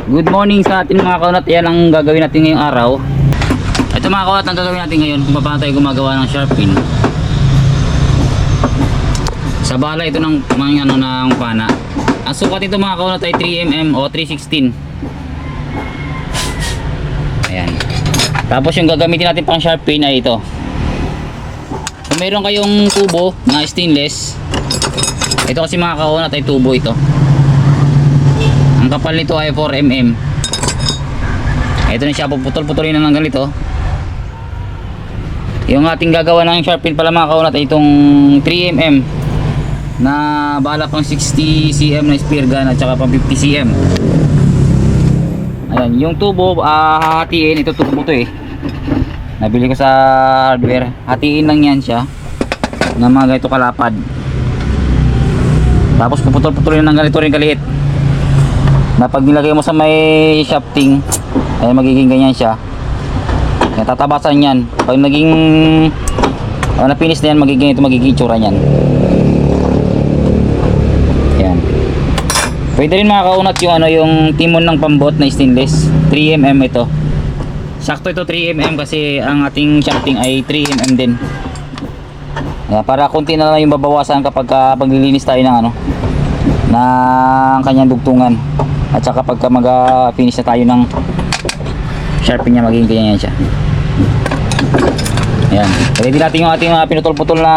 Good morning sa atin mga kaunat. Yan ang gagawin natin ngayong araw. Ito mga kaunat, ang gagawin natin ngayon kung paano tayo gumagawa ng sharp pin. Sa bala ito ng mga ng pana. Ang sukat ito mga kaunat ay 3mm o 316. Ayan. Tapos yung gagamitin natin pang sharp pin ay ito. Kung meron kayong tubo na stainless, ito kasi mga kaunat ay tubo ito. Ang kapal nito ay 4mm. Ito na siya, puputol-putulin na ng ganito. Yung ating gagawa ng sharp pin pala mga kaunat ay itong 3mm na bala pang 60cm na spear gun at saka pang 50cm. Ayan, yung tubo hahatiin. Ito tubo to eh, nabili ko sa hardware. Hatiin lang yan siya na mga ganito kalapad. Tapos puputol-putulin ng ganito rin kaliit, na pag nilagay mo sa may shafting ay magiging ganyan siya. Yan, tatabasan yan. Pag naging napinis na yan, magiging ito, magiging itsura yan. Yan. Pwede rin mga kaunat yung yung timon ng pambot na stainless. 3mm ito. Sakto ito 3mm kasi ang ating shafting ay 3mm din. Yan, para konti na lang yung babawasan kapag paglilinis tayo ng ng kanyang dugtungan. At saka pagka mag-finish na tayo ng sharpin niya, magiging ganyan siya. Ayan. Ready natin yung ating pinutol-putol na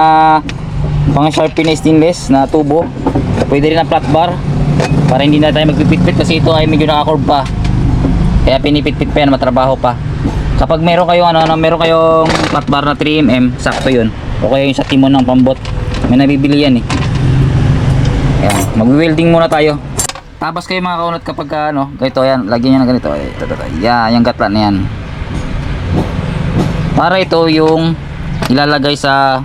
pang sharpin na stainless na tubo. Pwede rin ang flat bar para hindi na tayo magpipit-pit kasi ito ay medyo naka-curve pa. Kaya pinipit-pit pa yan, matrabaho pa. Kapag meron kayong meron kayong flat bar na 3mm, sakto yun. O kaya yung sa timon ng pambot, may nabibili yan eh. Ayan. Mag-welding muna tayo. Tapos kayo mga kaunat kapag ganito yan, lagyan nyo na ganito. Yan, yung gatla na yan. Para ito yung ilalagay sa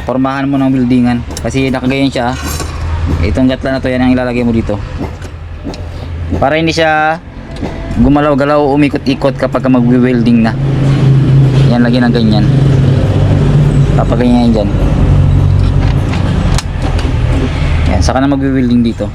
formahan mo ng buildingan. Kasi nakagayan siya. Itong gatla na to, yan ang ilalagay mo dito. Para hindi siya gumalaw-galaw o umikot-ikot kapag mag-welding na. Yan, lagyan ng ganyan. Papaganyan yan dyan. Yan, saka na mag-welding dito.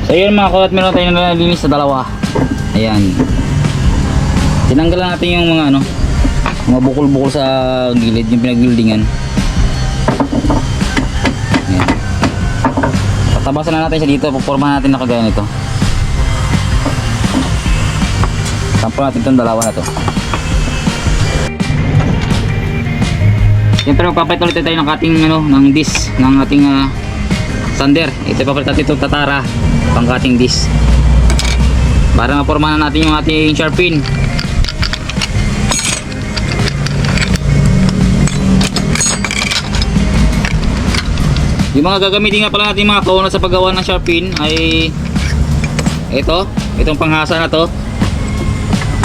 So yun mga kaunat, meron tayo nalilinis sa dalawa. Ayan. Tinanggalan natin yung mga mga bukol-bukol sa gilid, yung pinag-buildingan. Ayan. Tatabasan na natin siya dito, pupormahan natin na kagaya nito. Sample natin itong dalawa na to. Siyempre magpapalit ulit tayo ng ating ng disc ng ating sander. Ito papalit natin itong tatara pang cutting disc para mapormahan natin yung ating sharp pin. Yung mga gagamitin nga pala natin mga kaunat sa paggawa ng sharp pin ay itong panghasa na to,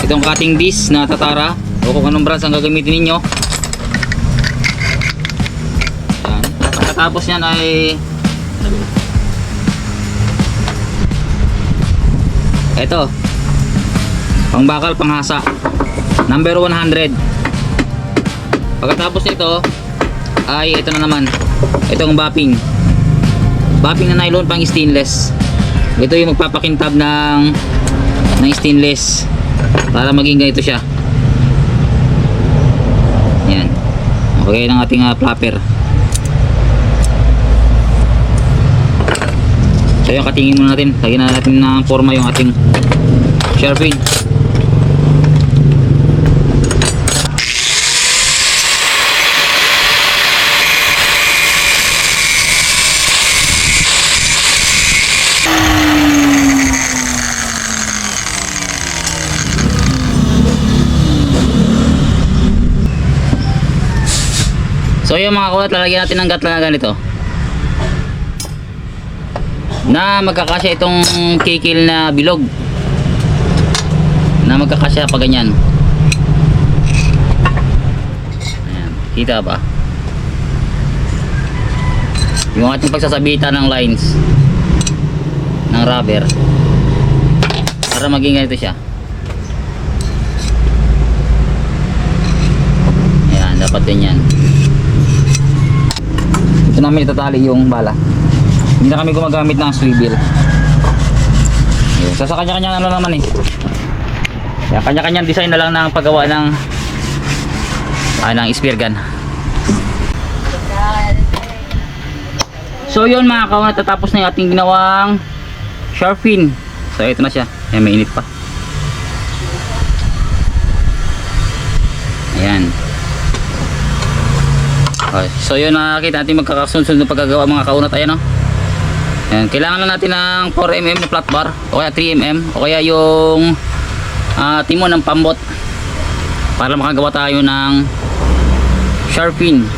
itong cutting disc na tatara o kung anong brands ang gagamitin ninyo. Yan. Pagkatapos nyan ay ito, pangbakal, panghasa number 100. Pagkatapos nito ay ito na naman, itong bapping na nylon pang stainless. Ito yung magpapakintab ng stainless para maging ganito siya. Yan, okay ng ating flapper. So yung katingin muna natin, lagyan na natin ng forma yung ating sharp pin. So yung mga kaunat, lalagyan natin ng gat na ganito na magkakasya itong kikil na bilog, na magkakasya pa ganyan. Ayan, kita ba yung ating pagsasabitan ng lines ng rubber para maging ganito siya. Ayan, dapat din yan. Ito namin itatali yung bala. Hindi na kami gumagamit ng swivel. Ayun. So sa kanya-kanya ano naman eh. Kaya kanya-kanyang design na lang ng paggawa ng spear gun. So yun mga kawan, tatapos na yung ating ginawang shark fin. So ito na siya. Ayan, mainit pa. Ayan. Okay. So yun, nakakita natin magkakasunod ng pagkagawa mga kaunat. Ayan o. Ayan. Kailangan lang natin ng 4mm na flat bar o kaya 3mm o kaya yung timon ng pambot para makagawa tayo ng shark fin.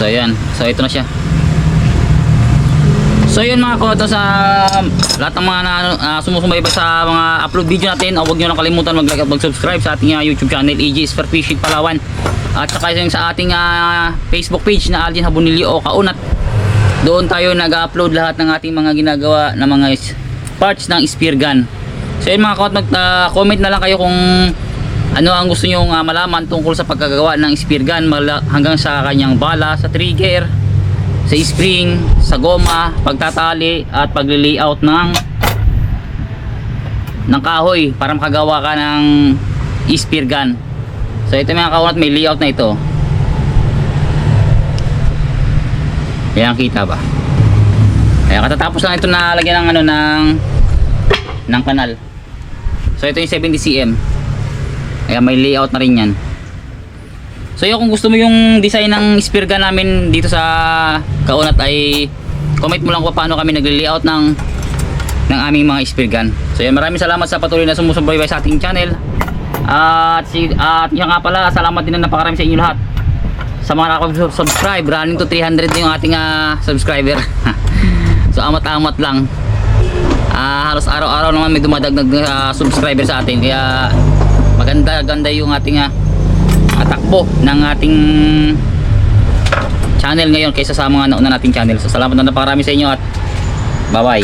So ayan. So ito na siya. So yun mga koto, sa lahat ng mga sumusubaybay sa mga upload video natin, huwag nyo lang kalimutan mag-like at mag-subscribe sa ating YouTube channel, EG Spear Fishing Palawan, at saka yung sa ating Facebook page na Algin Habunilio o Kaunat. Doon tayo nag-upload lahat ng ating mga ginagawa na mga parts ng spear gun. So yun mga koto, mag-comment na lang kayo kung ano ang gusto nyo malaman tungkol sa pagkagawa ng spear gun, hanggang sa kanyang bala, sa trigger, sa spring, sa goma, pagtatali at pagli-layout ng kahoy para makagawa ka ng spear gun. So ito mga kaunat, may layout na ito. Ayan, kita ba? Ayan, katatapos lang ito na lagyan ng ng kanal. So ito yung 70 cm. Ayan, may layout na rin yan. So yun, kung gusto mo yung design ng spear gun namin dito sa Kaunat, ay comment mo lang kung paano kami nagli-layout ng aming mga spear gun. So yun, maraming salamat sa patuloy na sumusubaybay sa ating channel. At yun nga pala, salamat din na napakarami sa inyo lahat. Sa mga nakapag-subscribe, running to 300 yung ating subscriber. So amat-amat lang. Halos araw-araw naman may dumadagdag subscriber sa atin. Kaya maganda-ganda yung ating takbo ng ating channel ngayon kaysa sa mga nauna nating channel. So salamat na napakarami sa inyo at bye bye.